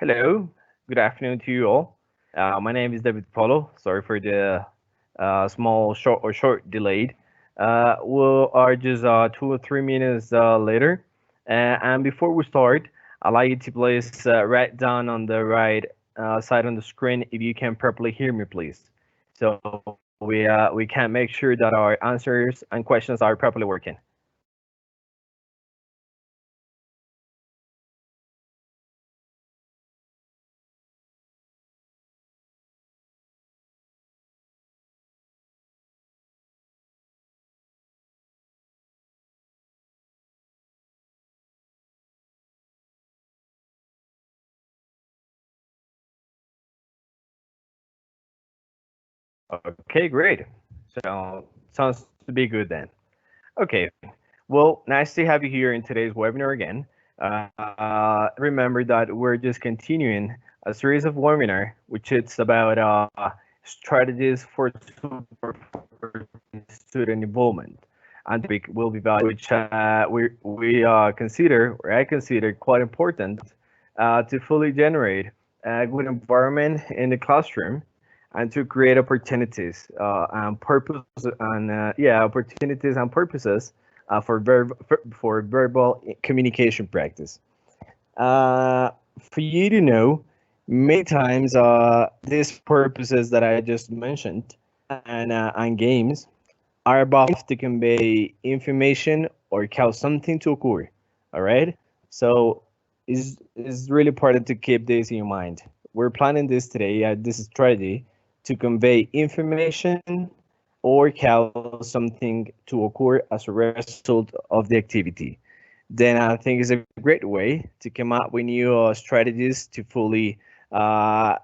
Hello, good afternoon to you all. My name is David Polo. Sorry for the short delayed. We are just 2 or 3 minutes later. And before we start, I'd like you to please write down on the right side on the screen if you can properly hear me, please. So we can make sure that our answers and questions are properly working. Okay, great. So sounds to be good then. Okay, well, nice to have you here in today's webinar again. Remember that we're just continuing a series of webinar, which is about strategies for student involvement. And the topic will be about which we consider, or I consider, quite important to fully generate a good environment in the classroom and to create opportunities and purpose and opportunities and purposes for verbal communication practice. For you to know, many times these purposes that I just mentioned and games are about to convey information or cause something to occur. All right. So it's really important to keep this in mind. We're planning this today. This strategy to convey information or cause something to occur as a result of the activity. Then I think it's a great way to come up with new strategies to fully uh,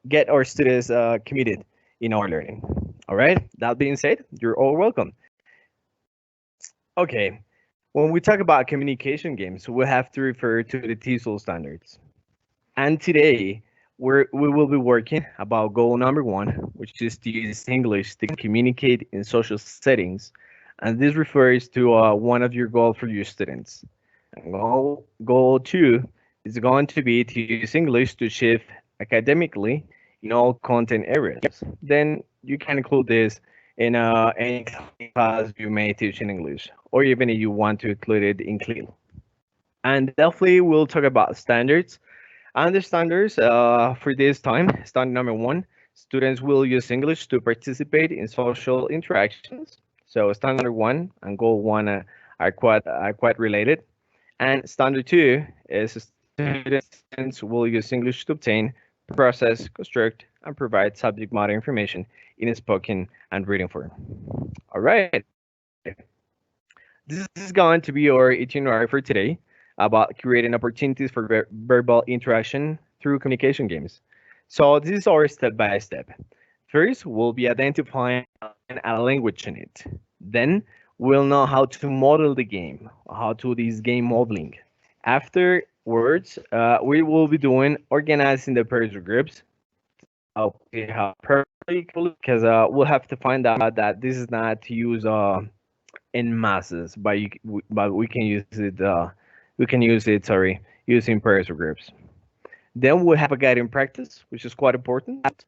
get our students committed in our learning. All right. That being said, you're all welcome. Okay. When we talk about communication games, we have to refer to the TESOL standards. And today, we will be working about goal number one, which is to use English to communicate in social settings. And this refers to one of your goals for your students. And goal two is going to be to use English to achieve academically in all content areas. Then you can include this in any class you may teach in English, or even if you want to include it in CLIL. And definitely, we'll talk about standards. And the standards for this time, standard number one, students will use English to participate in social interactions. So standard one and goal one are quite related. And standard two is students will use English to obtain, process, construct, and provide subject matter information in a spoken and written form. All right. This is going to be our itinerary for today about creating opportunities for verbal interaction through communication games. So this is our step by step. First, we'll be identifying a language in it. Then we'll know how to model the game, how to do this game modeling. Afterwards, we will be doing organizing the pairs or groups. See how perfectly because we'll have to find out that this is not to use in masses, but we can use it. Sorry, using pairs or groups. Then we'll have a guiding practice, which is quite important.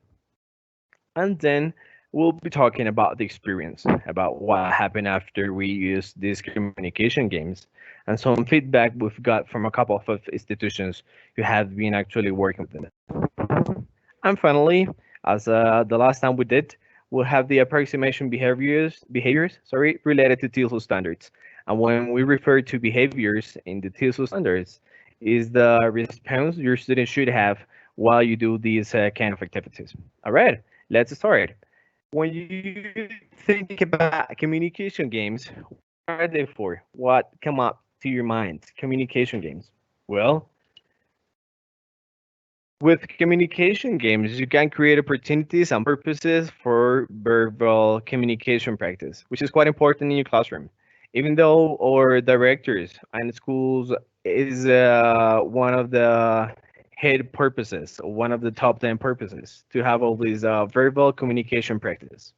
And then we'll be talking about the experience, about what happened after we use these communication games, and some feedback we've got from a couple of institutions who have been actually working with them. And finally, as the last time we did, we'll have the approximation behaviors, related to TESOL standards. And when we refer to behaviors in the TESOL standards, is the response your students should have while you do these kind of activities. All right, let's start. When you think about communication games, what are they for? What come up to your mind? Communication games. Well, with communication games, you can create opportunities and purposes for verbal communication practice, which is quite important in your classroom. Even though our directors and schools is one of the head purposes, one of the top 10 purposes to have all these verbal communication practice.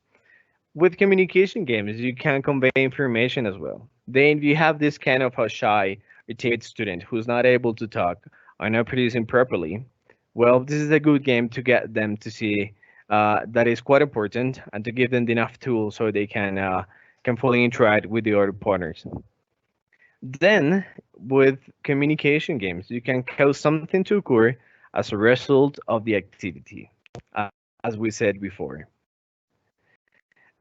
With communication games, you can convey information as well. Then if you have this kind of a shy or timid student who's not able to talk or not producing properly, Well, this is a good game to get them to see that is quite important and to give them enough tools so they can fully interact with the other partners. Then, with communication games, you can cause something to occur as a result of the activity, as we said before.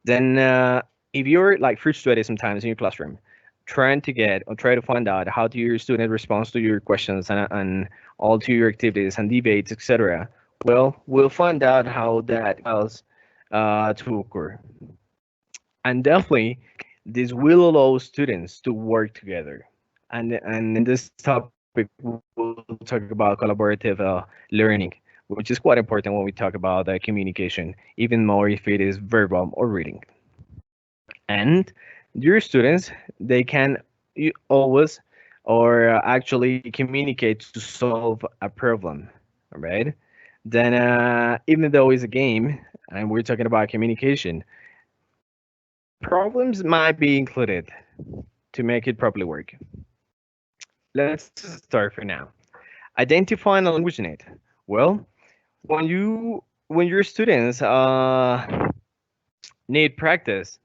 Then, if you're like frustrated sometimes in your classroom, trying to get or try to find out how do your student responds to your questions and all to your activities and debates, etc. Well, we'll find out how that goes to occur. And definitely, this will allow students to work together. And in this topic, we'll talk about collaborative learning, which is quite important when we talk about communication, even more if it is verbal or reading. And your students, they can always or actually communicate to solve a problem, right? Then, even though it's a game and we're talking about communication, problems might be included to make it properly work. Let's start for now. Identifying a language need. Well, when your students need practice,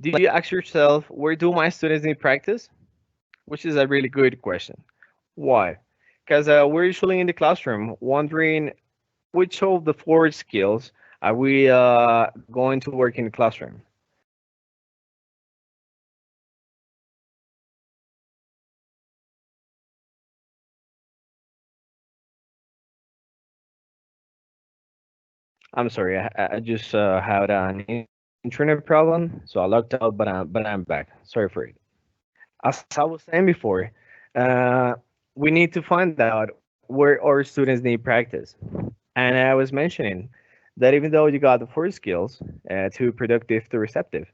do you ask yourself, where do my students need practice? Which is a really good question. Why? Because we're usually in the classroom wondering which of the four skills are we going to work in the classroom. I'm sorry, I just had an internet problem, so I logged out, but I'm back. Sorry for it. As I was saying before, uh, we need to find out where our students need practice. And I was mentioning that even though you got the four skills, to productive to receptive,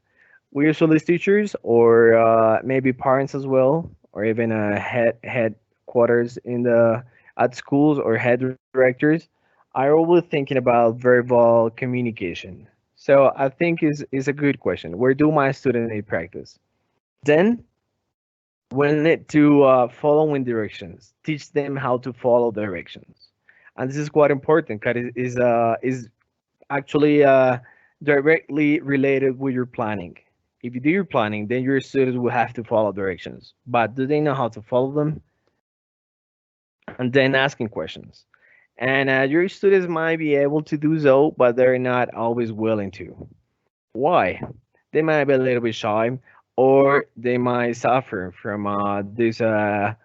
we usually as teachers or maybe parents as well, or even headquarters in the at schools or head directors, are always thinking about verbal communication. So I think is a good question. Where do my students need practice? Then we need to following directions. Teach them how to follow directions, and this is quite important because it is actually directly related with your planning. If you do your planning, then your students will have to follow directions. But do they know how to follow them? And then asking questions. And your students might be able to do so, but they're not always willing to. Why? They might be a little bit shy, or they might suffer from this uh,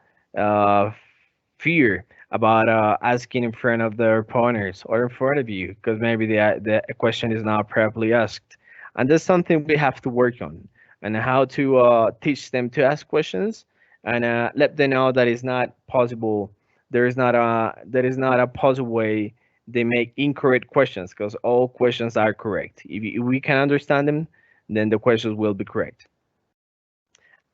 fear about asking in front of their partners or in front of you because maybe the question is not properly asked. And that's something we have to work on and how to teach them to ask questions and let them know that it's not possible. There is not a possible way they make incorrect questions because all questions are correct. If we can understand them, then the questions will be correct.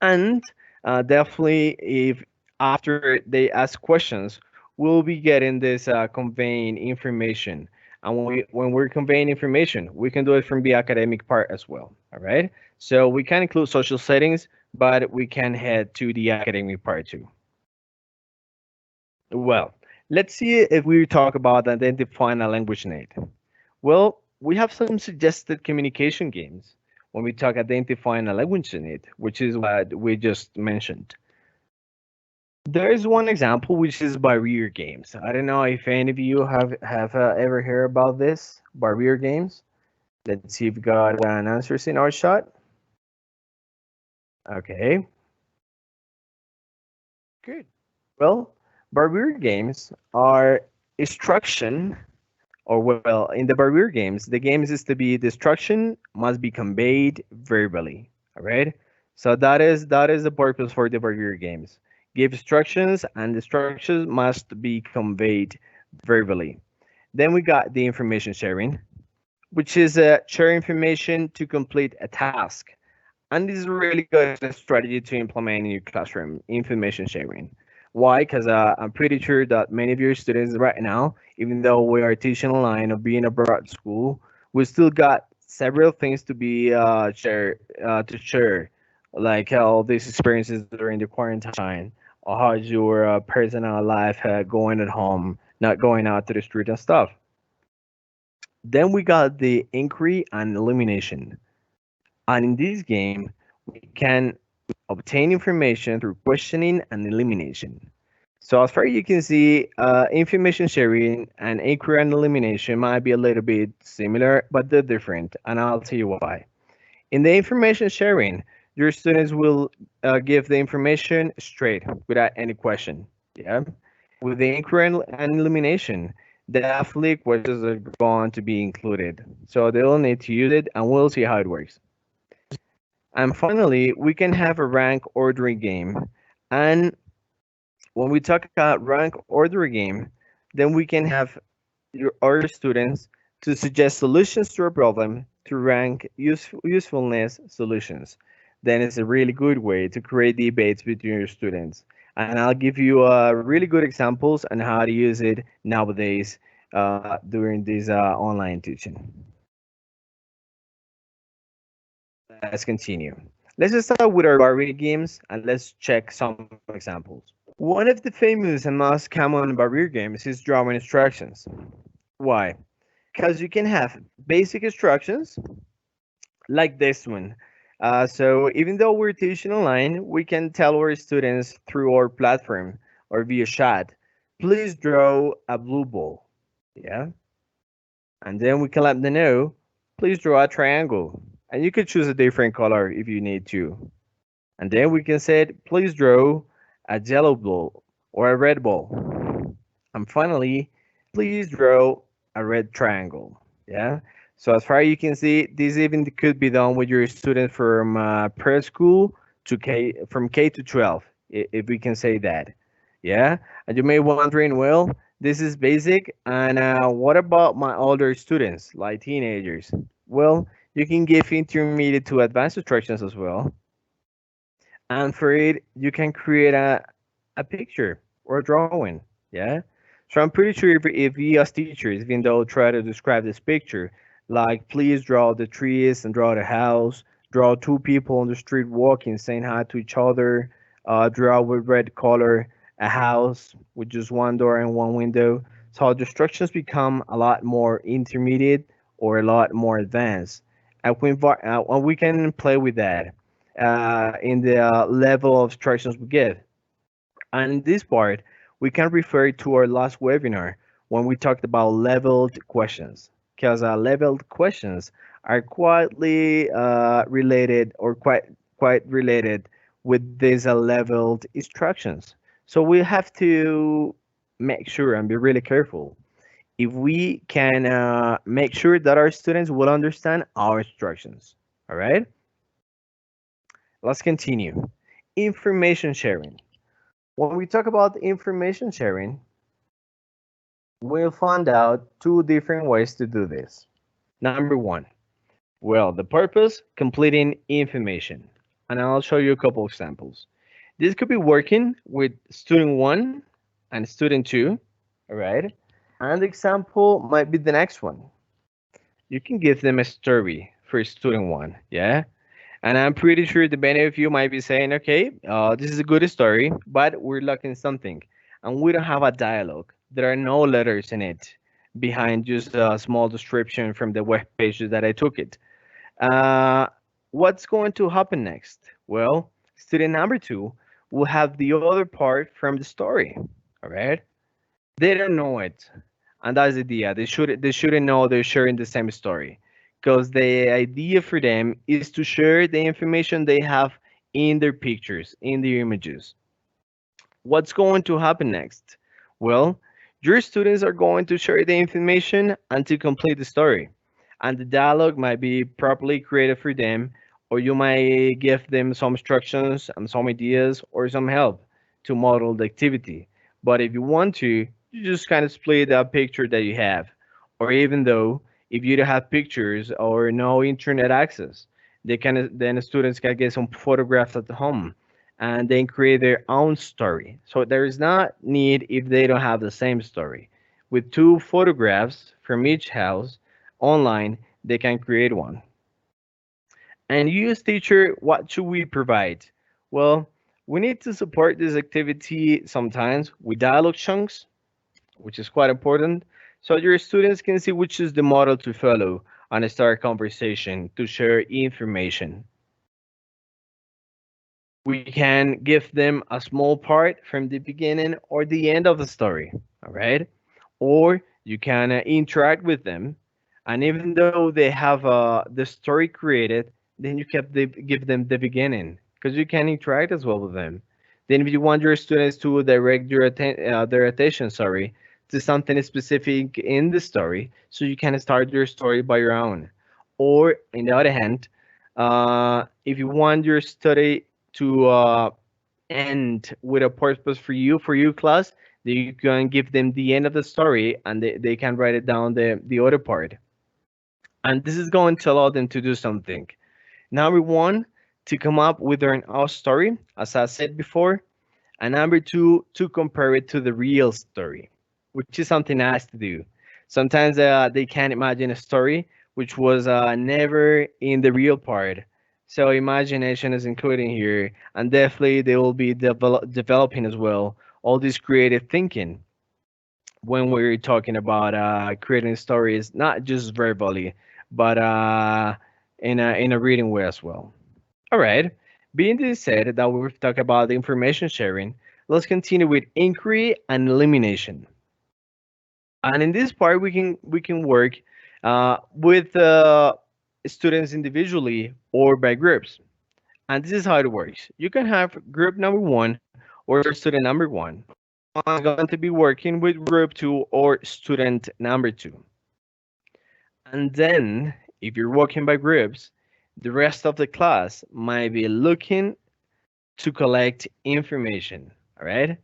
And definitely, if after they ask questions, we'll be getting this conveying information. And when we're conveying information, we can do it from the academic part as well. All right. So we can include social settings, but we can head to the academic part too. Well, let's see if we talk about identifying a language need. Well, we have some suggested communication games when we talk identifying a language need, which is what we just mentioned. There is one example which is barrier games. I don't know if any of you have ever heard about this barrier games. Let's see if we got an answers in our shot. Okay, good. Well, barrier games are instruction, or well, in the barrier games, the games is to be the instruction must be conveyed verbally. All right. So that is the purpose for the barrier games. Give instructions, and the instructions must be conveyed verbally. Then we got the information sharing, which is share information to complete a task. And this is a really good strategy to implement in your classroom, information sharing. Why? Because I'm pretty sure that many of your students right now, even though we are teaching online or being abroad school, we still got several things to be share, like how these experiences during the quarantine, or how's your personal life going at home, not going out to the street and stuff. Then we got the inquiry and elimination. And in this game, we can obtain information through questioning and elimination. So as far as you can see, information sharing and inquiry and elimination might be a little bit similar, but they're different, and I'll tell you why. In the information sharing, your students will give the information straight without any question. Yeah. With the inquiry and elimination, definitely questions are going to be included. So they'll need to use it, and we'll see how it works. And finally, we can have a rank ordering game. And when we talk about rank ordering game, then we can have our students to suggest solutions to a problem to rank usefulness solutions. Then it's a really good way to create debates between your students. And I'll give you really good examples on how to use it nowadays during this online teaching. Let's continue. Let's just start with our barrier games and let's check some examples. One of the famous and most common barrier games is drawing instructions. Why? Because you can have basic instructions like this one. So even though we're teaching online, we can tell our students through our platform or via chat, please draw a blue ball. Yeah. And then we can let them know, please draw a triangle. And you could choose a different color if you need to. And then we can say, please draw a yellow ball or a red ball. And finally, please draw a red triangle. Yeah. So as far as you can see, this even could be done with your students from preschool to K, from K to 12, if we can say that. Yeah. And you may be wondering, well, this is basic. And what about my older students, like teenagers? Well, you can give intermediate to advanced instructions as well. And for it, you can create a picture or a drawing. Yeah. So I'm pretty sure if we as teachers, even though try to describe this picture, like please draw the trees and draw the house, draw two people on the street walking, saying hi to each other, draw with red color a house with just one door and one window. So the instructions become a lot more intermediate or a lot more advanced. And we can play with that in the level of instructions we give. And in this part, we can refer to our last webinar when we talked about leveled questions, because leveled questions are quietly related or quite related with these leveled instructions. So we have to make sure and be really careful if we can make sure that our students will understand our instructions. All right, let's continue. Information sharing. When we talk about information sharing, we'll find out two different ways to do this. Number one, well, the purpose, completing information. And I'll show you a couple examples. This could be working with student one and student two, all right? And the example might be the next one. You can give them a story for student one, yeah? And I'm pretty sure the many of you might be saying, okay, this is a good story, but we're lacking something. And we don't have a dialogue. There are no letters in it behind just a small description from the web page that I took it. Uh, what's going to happen next? Well, student number two will have the other part from the story. All right. They don't know it, and that's the idea. They shouldn't know they're sharing the same story, because the idea for them is to share the information they have in their pictures, in their images. What's going to happen next? Well, your students are going to share the information and to complete the story. And the dialogue might be properly created for them, or you might give them some instructions and some ideas or some help to model the activity. But if you want to, you just kind of split that picture that you have. Or even though if you don't have pictures or no internet access, then the students can get some photographs at home and then create their own story. So there is not need if they don't have the same story. With two photographs from each house online, they can create one. And you as teacher, what should we provide? Well, we need to support this activity sometimes with dialogue chunks which is quite important. So your students can see which is the model to follow and start a conversation to share information. We can give them a small part from the beginning or the end of the story, all right? Or you can interact with them, and even though they have the story created, then you can give them the beginning because you can interact as well with them. Then, if you want your students to direct their attention, sorry, to something specific in the story, so you can start your story by your own. Or, in the other hand, if you want your study to end with a purpose for you class, then you can give them the end of the story and they can write it down the other part. And this is going to allow them to do something. Number one, to come up with their own story, as I said before. And number two, to compare it to the real story, which is something nice to do. Sometimes they can't imagine a story which was never in the real part. So imagination is included here, and definitely they will be developing as well all this creative thinking when we're talking about creating stories, not just verbally, but in a reading way as well. All right. Being this said that we've talked about the information sharing, let's continue with inquiry and elimination. And in this part, we can work with students individually or by groups. And this is how it works. You can have group number one or student number one. I'm going to be working with group two or student number two. And then, if you're working by groups, the rest of the class might be looking to collect information. All right.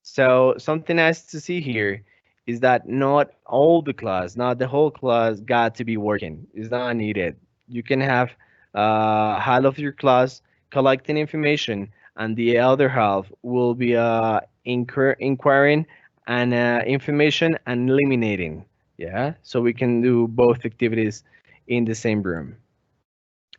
So something nice to see here is that not all the class, not the whole class, got to be working. It's not needed. You can have half of your class collecting information, and the other half will be inquiring and information and eliminating. Yeah. So we can do both activities in the same room.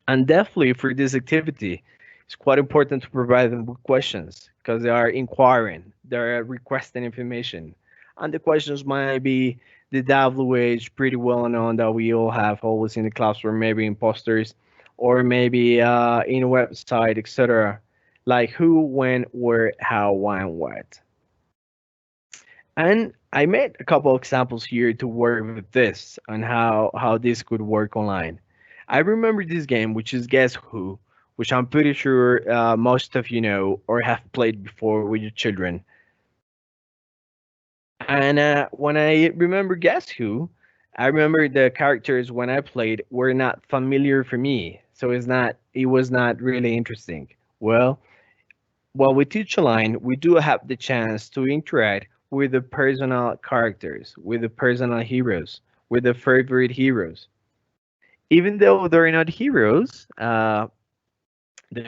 And definitely for this activity, it's quite important to provide them with questions because they are inquiring, they're requesting information. And the questions might be the WH, pretty well known that we all have always in the classroom, maybe imposters, or maybe in a website, etc. Like who, when, where, how, why, and what. And I made a couple examples here to work with this and how this could work online. I remember this game, which is Guess Who, which I'm pretty sure most of you know or have played before with your children. And when I remember Guess Who, I remember the characters when I played were not familiar for me, so it was not really interesting. Well, while we teach online, we do have the chance to interact with the personal characters, with the personal heroes, with the favorite heroes. Even though they're not heroes, the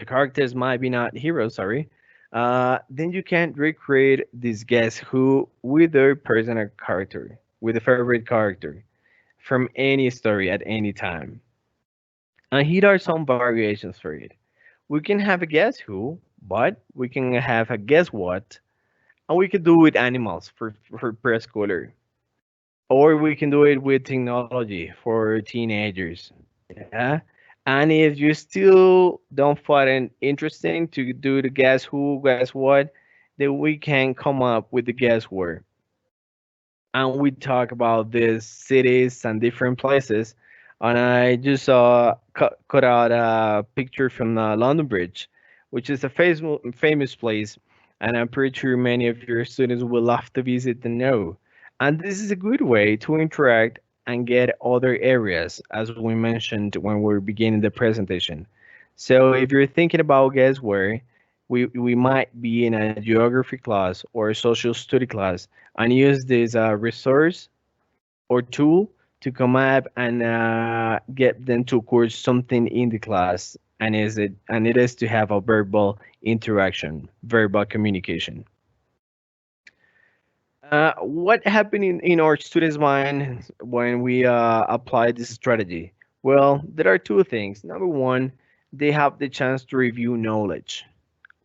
characters might be not heroes, sorry, then you can recreate this Guess Who with their personal character, with a favorite character from any story at any time. And here are some variations for it. We can have a Guess Who, but we can have a Guess What, and we can do with animals for preschooler, or we can do it with technology for teenagers. Yeah. And if you still don't find it interesting to do the guess who, guess what, then we can come up with the guess where. And we talk about these cities and different places. And I just cut out a picture from the London Bridge, which is a famous place. And I'm pretty sure many of your students will love to visit and know. And this is a good way to interact and get other areas, as we mentioned when we are beginning the presentation. So if you're thinking about guess where, we might be in a geography class or a social study class and use this resource or tool to come up and get them to course something in the class, and it is to have a verbal interaction, verbal communication. What happened in our students' mind when we apply this strategy? Well, there are two things. Number one, they have the chance to review knowledge.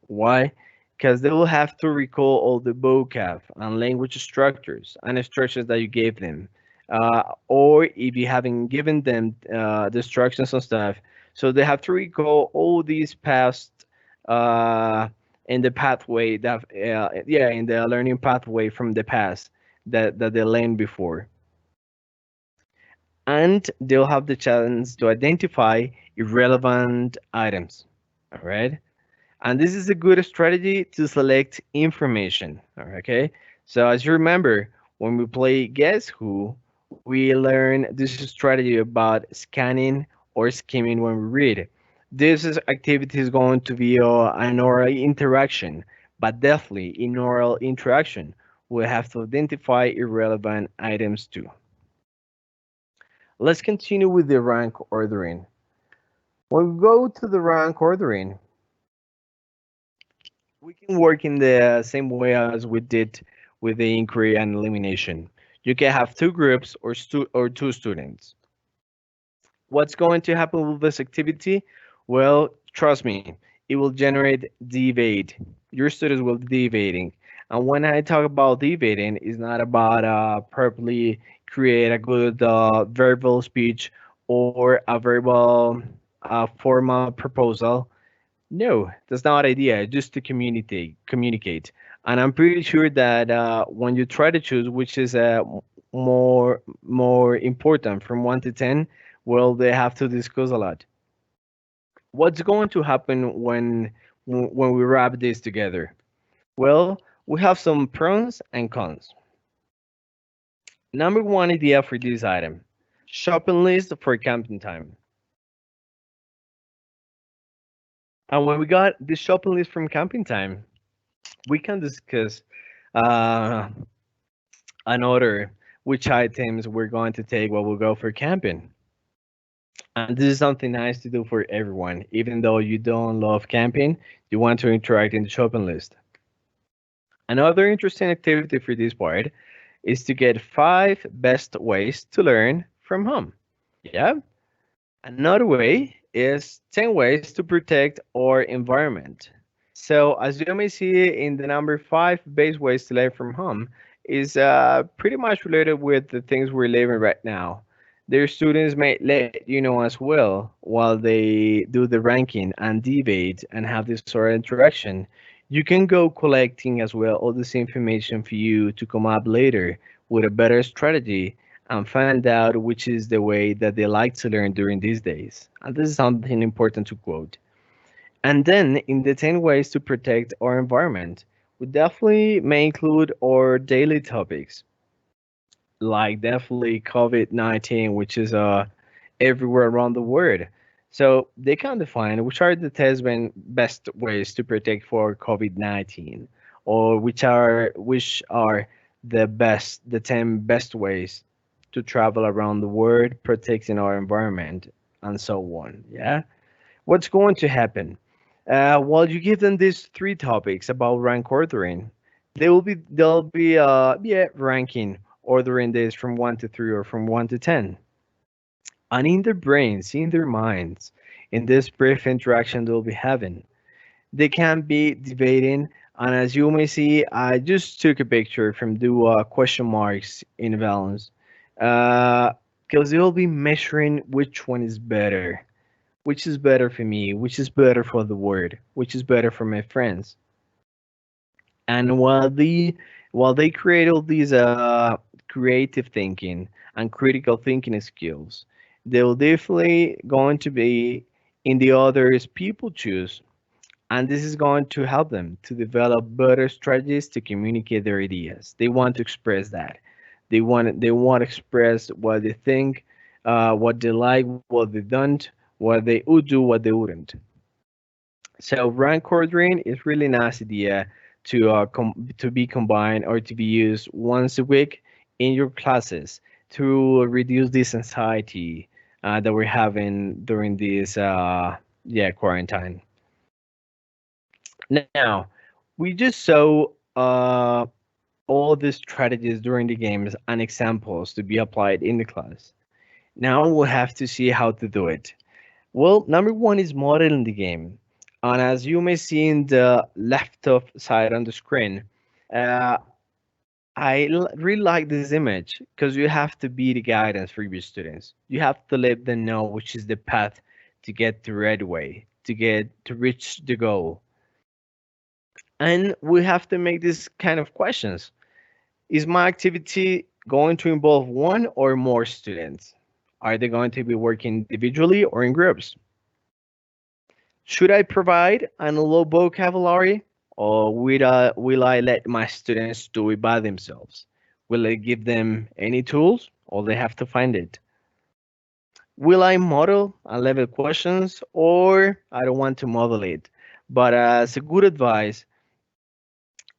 Why? because they will have to recall all the vocab and language structures and structures that you gave them. Or if you haven't given them the instructions and stuff, so they have to recall all these past uh, in the pathway that yeah, in the learning pathway from the past that they learned before, and they'll have the chance to identify irrelevant items. All right. And this is a good strategy to select information. Okay. So as you remember, when we play Guess Who, we learn this strategy about scanning or skimming when we read. Activity is going to be an oral interaction, but definitely in oral interaction, we have to identify irrelevant items too. Let's continue with the rank ordering. When we go to the rank ordering, we can work in the same way as we did with the inquiry and elimination. You can have two groups or two students. What's going to happen with this activity? Well, trust me, it will generate debate. Your students will be debating. And when I talk about debating, it's not about properly create a good verbal speech or a verbal formal proposal. No, that's not idea. Just to communicate. And I'm pretty sure that when you try to choose which is more important from 1 to 10, well, they have to discuss a lot. What's going to happen when we wrap this together? Well, we have some pros and cons. Number one idea for this item: shopping list for camping time. And when we got this shopping list from camping time, we can discuss uh, an order which items we're going to take while we go for camping. And this is something nice to do for everyone. Even though you don't love camping, you want to interact in the shopping list. Another interesting activity for this part is to get 5 best ways to learn from home. Yeah. Another way is 10 ways to protect our environment. So as you may see in the number 5 best ways to learn from home is pretty much related with the things we're living right now. Their students may let you know as well while they do the ranking and debate and have this sort of interaction. You can go collecting as well all this information for you to come up later with a better strategy and find out which is the way that they like to learn during these days. And this is something important to quote. And then in the 10 ways to protect our environment, we definitely may include our daily topics, like definitely COVID-19, which is everywhere around the world. So they can define which are the 10 best ways to protect for COVID-19, or which are the 10 best ways to travel around the world, protecting our environment, and so on. Yeah. What's going to happen? Well, you give them these 3 topics about rank ordering. They'll be yeah, ranking ordering this from 1 to 3 or from 1 to 10. And in their brains, in their minds, in this brief interaction they'll be having, they can be debating. And as you may see, I just took a picture from the question marks in balance, because they'll be measuring which one is better, which is better for me, which is better for the world, which is better for my friends. And while they create all these creative thinking and critical thinking skills, they'll definitely going to be in the others people choose, and this is going to help them to develop better strategies to communicate their ideas. They want to express that. They want to express what they think, what they like, what they don't, what they would do, what they wouldn't. So rank ordering is really nice idea to be combined or to be used once a week in your classes to reduce this anxiety that we're having during this yeah, quarantine. Now, we just saw all the strategies during the games and examples to be applied in the class. Now we'll have to see how to do it. Well, number one is modeling the game. And as you may see in the left of side on the screen, uh, really like this image because you have to be the guidance for your students. You have to let them know which is the path to get the right way, to get to reach the goal. And we have to make this kind of questions. Is my activity going to involve one or more students? Are they going to be working individually or in groups? Should I provide an low vocabulary, or will I let my students do it by themselves? Will I give them any tools, or they have to find it? Will I model and level questions, or I don't want to model it? But as a good advice,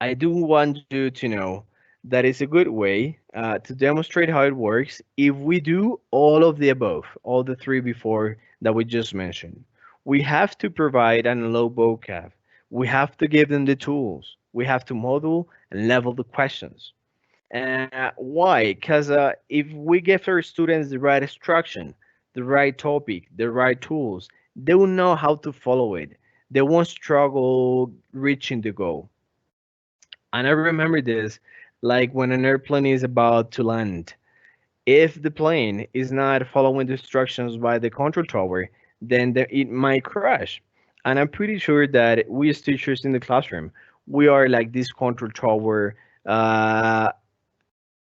I do want you to know that it's a good way to demonstrate how it works if we do all of the above, all the three before that we just mentioned. We have to provide an low vocab. We have to give them the tools. We have to model and level the questions. Why? Because if we give our students the right instruction, the right topic, the right tools, they will know how to follow it. They won't struggle reaching the goal. And I remember this like when an airplane is about to land. If the plane is not following the instructions by the control tower, then it might crash. And I'm pretty sure that we as teachers in the classroom, we are like this control tower, uh,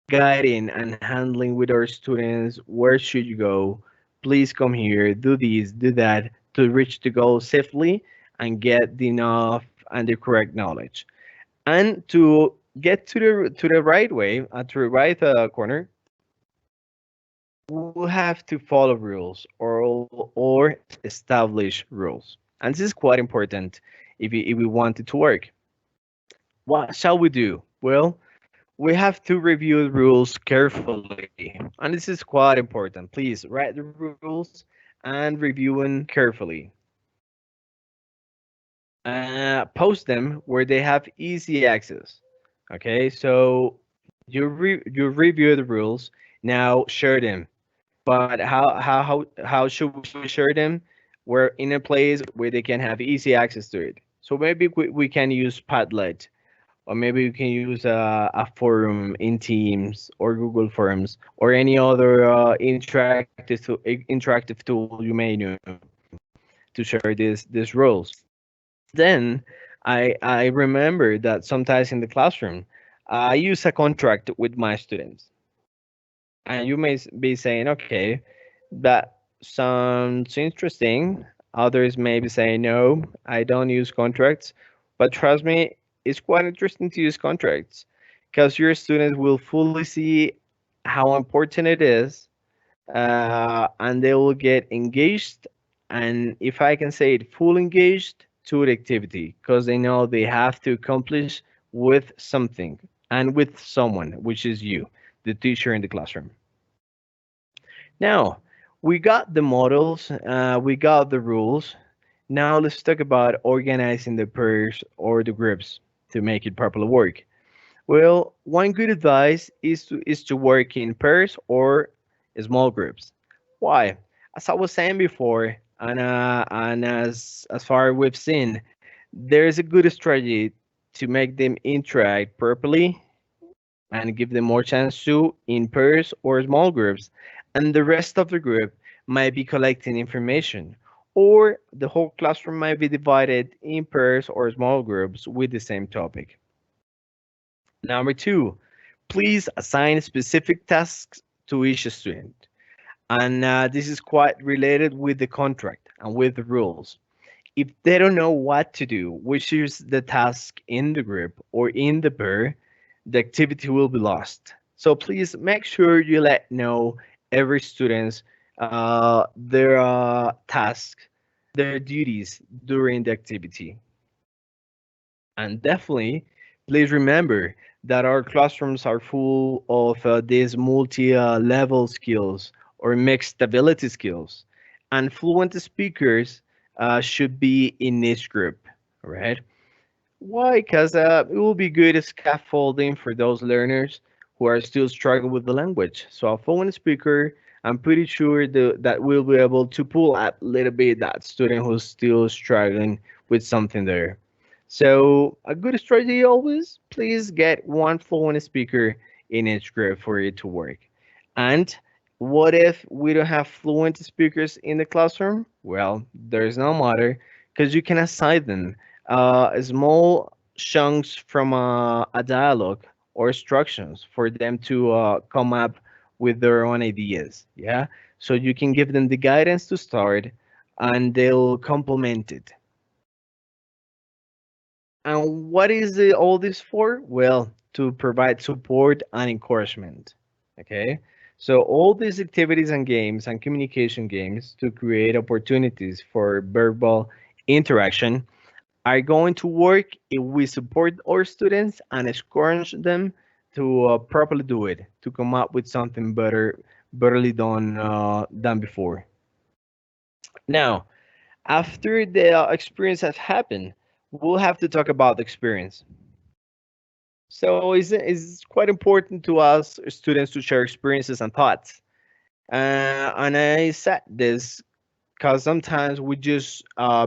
guiding and handling with our students. Where should you go? Please come here, do this, do that to reach the goal safely and get the enough and the correct knowledge. And to get to the right way, to the right corner, we'll have to follow rules or establish rules. And this is quite important if we want it to work. What shall we do? Well, we have to review the rules carefully. And this is quite important. Please write the rules and review them carefully. Post them where they have easy access. Okay, so you review the rules. Now share them. But how should we share them? We're in a place where they can have easy access to it. So maybe we can use Padlet, or maybe we can use a forum in Teams or Google Forms or any other interactive tool you may know to share these rules. Then I remember that sometimes in the classroom I use a contract with my students, and you may be saying, okay, that sounds interesting. Others may be saying, no, I don't use contracts. But trust me, it's quite interesting to use contracts because your students will fully see how important it is, and they will get engaged. And if I can say it, full engaged to the activity because they know they have to accomplish with something and with someone, which is you, the teacher in the classroom. Now, we got the models, we got the rules. Now let's talk about organizing the pairs or the groups to make it properly work. Well, one good advice is to work in pairs or small groups. Why? As I was saying before, and as far we've seen, there's a good strategy to make them interact properly and give them more chance to in pairs or small groups, and the rest of the group might be collecting information, or the whole classroom might be divided in pairs or small groups with the same topic. Number two, please assign specific tasks to each student. And this is quite related with the contract and with the rules. If they don't know what to do, which is the task in the group or in the pair, the activity will be lost. So please make sure you let know every student's their tasks, their duties during the activity. And definitely, please remember that our classrooms are full of these multi-level skills or mixed ability skills. And fluent speakers should be in each group, right? Why? Because it will be good scaffolding for those learners who are still struggling with the language. So a fluent speaker, I'm pretty sure that we'll be able to pull up a little bit that student who's still struggling with something there. So a good strategy always, please get one fluent speaker in each group for it to work. And what if we don't have fluent speakers in the classroom? Well, there's no matter because you can assign them small chunks from a dialogue or instructions for them to come up with their own ideas. Yeah. So you can give them the guidance to start and they'll complement it. And what is all this for? Well, to provide support and encouragement. Okay. So all these activities and games and communication games to create opportunities for verbal interaction are going to work if we support our students and encourage them to properly do it, to come up with something betterly done than before. Now, after the experience has happened, we'll have to talk about the experience. So it's quite important to us students to share experiences and thoughts. And I said this because sometimes we just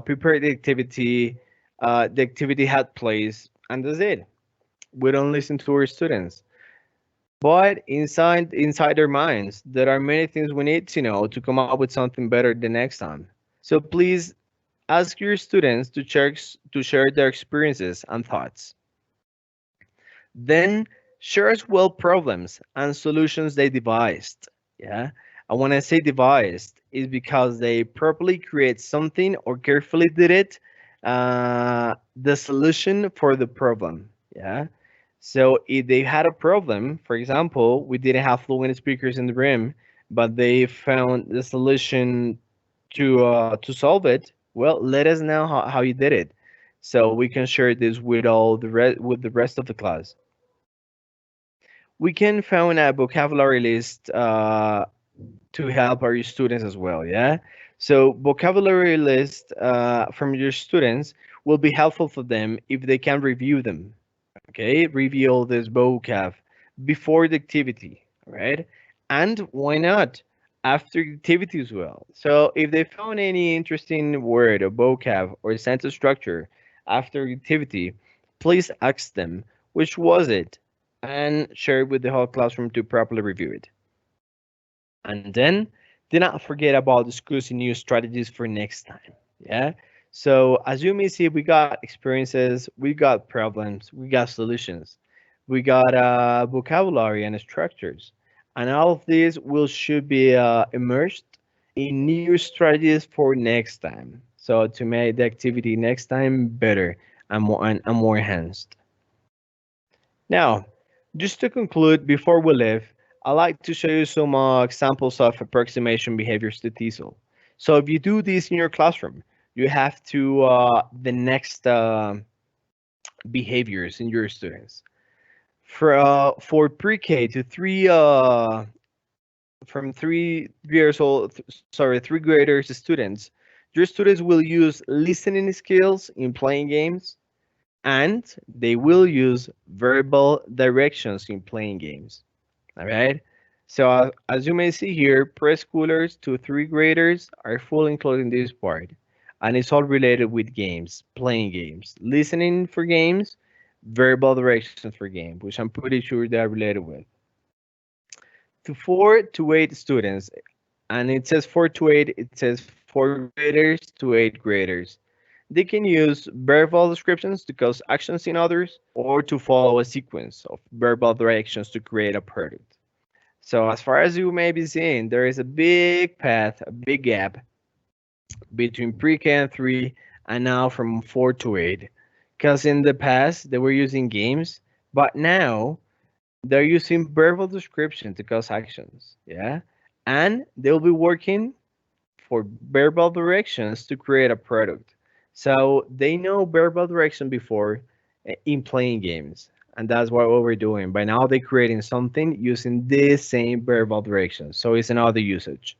prepare the activity had place, and that's it. We don't listen to our students. But inside their minds, there are many things we need to know to come up with something better the next time. So please ask your students to share their experiences and thoughts. Then share as well problems and solutions they devised. Yeah. And when I say devised, is because they properly create something or carefully did it, the solution for the problem. Yeah. So if they had a problem, for example, we didn't have fluent speakers in the room, but they found the solution to solve it. Well, let us know how you did it, so we can share this with with the rest of the class. We can find a vocabulary list to help our students as well. Yeah. So vocabulary list from your students will be helpful for them if they can review them. Okay, review all this vocab before the activity, right? And why not after the activity as well? So if they found any interesting word or vocab or sentence structure after the activity, please ask them which was it and share it with the whole classroom to properly review it. And then do not forget about discussing new strategies for next time. Yeah. So as you may see, we got experiences, we got problems, we got solutions, we got vocabulary and structures, and all of these will should be immersed in new strategies for next time. So to make the activity next time better and more enhanced. Now, just to conclude, before we leave, I'd like to show you some examples of approximation behaviors to TESOL. So if you do this in your classroom, you have to the next behaviors in your students. For pre-K to from 3 years old, sorry, 3 graders students, your students will use listening skills in playing games, and they will use verbal directions in playing games. All right. So as you may see here, preschoolers to 3 graders are fully included in this part, and it's all related with games, playing games, listening for games, verbal directions for game, which I'm pretty sure they're related with. To 4 to 8 students, and it says 4 to 8, it says 4 graders to 8 graders. They can use verbal descriptions to cause actions in others or to follow a sequence of verbal directions to create a product. So as far as you may be seeing, there is a big path, a big gap between pre-K and 3 and now from 4 to 8. Because in the past, they were using games, but now they're using verbal description to cause actions. Yeah. And they'll be working for verbal directions to create a product. So they know verbal direction before in playing games. And that's what we're doing. By now they're creating something using this same verbal direction. So it's another usage.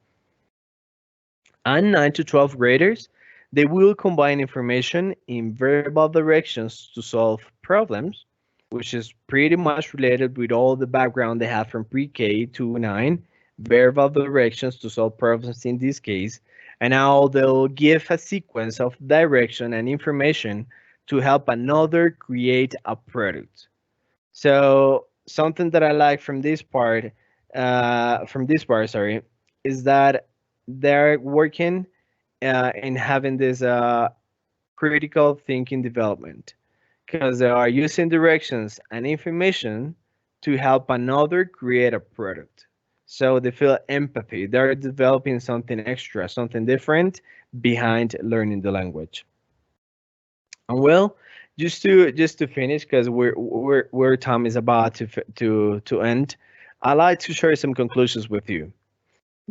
And 9 to 12 graders, they will combine information in verbal directions to solve problems, which is pretty much related with all the background they have from pre-K to 9, verbal directions to solve problems in this case, And now they'll give a sequence of direction and information to help another create a product. So something that I like from this part, sorry, is that they're working in having this critical thinking development because they are using directions and information to help another create a product. So they feel empathy. They're developing something extra, something different behind learning the language. And well, just to finish, because we're time is about to end, I'd like to share some conclusions with you.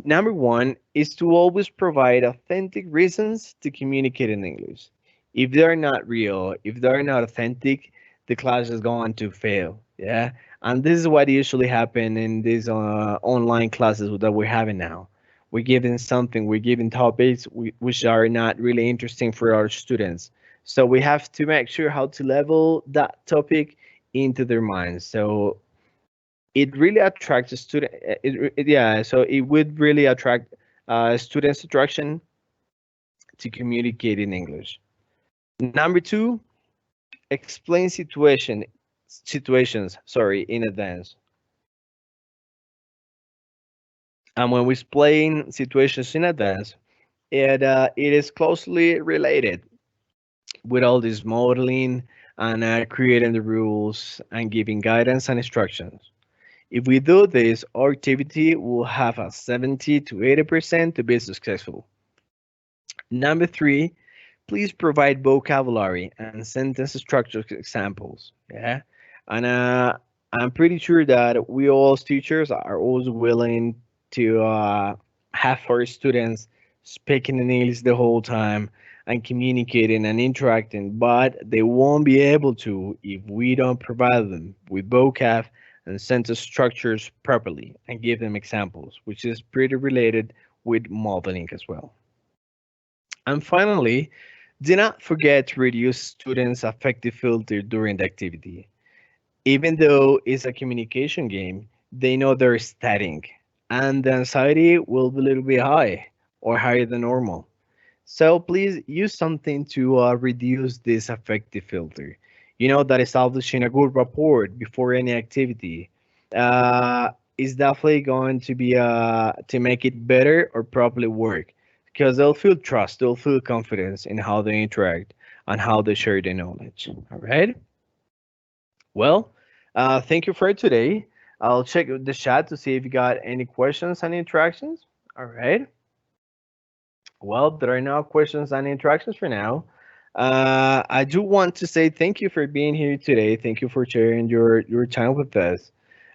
Number one is to always provide authentic reasons to communicate in English. If they're not real, if they're not authentic, the class is going to fail. Yeah. And this is what usually happen in these online classes that we're having now. We're giving something, we're giving topics which are not really interesting for our students. So we have to make sure how to level that topic into their minds. So it really attracts a student. Yeah, so it would really attract students' attraction to communicate in English. Number two, explain situations. Sorry, in advance. And when we explain situations in advance, it is closely related with all this modeling and creating the rules and giving guidance and instructions. If we do this, our activity will have a 70 to 80% to be successful. Number three, please provide vocabulary and sentence structure examples. Yeah. And I'm pretty sure that we all as teachers are always willing to have our students speaking in English the whole time and communicating and interacting, but they won't be able to if we don't provide them with vocab and sentence structures properly and give them examples, which is pretty related with modeling as well. And finally, do not forget to reduce students' affective filter during the activity. Even though it's a communication game, they know they're studying, and the anxiety will be a little bit high or higher than normal. So please use something to reduce this affective filter. You know that establishing a good rapport before any activity uh, is definitely going to be to make it better or properly work because they'll feel trust, they'll feel confidence in how they interact and how they share their knowledge. All right. Well, thank you for today. I'll check the chat to see if you got any questions and interactions. All right. Well, there are no questions and interactions for now. I do want to say thank you for being here today. Thank you for sharing your time with us.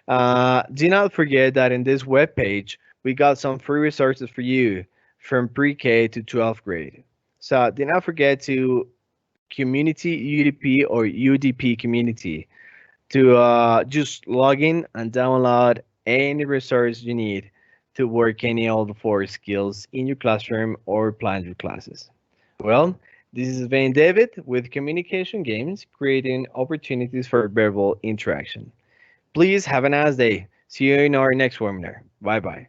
Do not forget that in this webpage, we got some free resources for you from pre-K to 12th grade. So do not forget to community UDP or UDP community to just log in and download any resource you need to work any of the four skills in your classroom or plan your classes. Well, this is Van David with Communication Games, creating opportunities for verbal interaction. Please have a nice day. See you in our next webinar. Bye bye.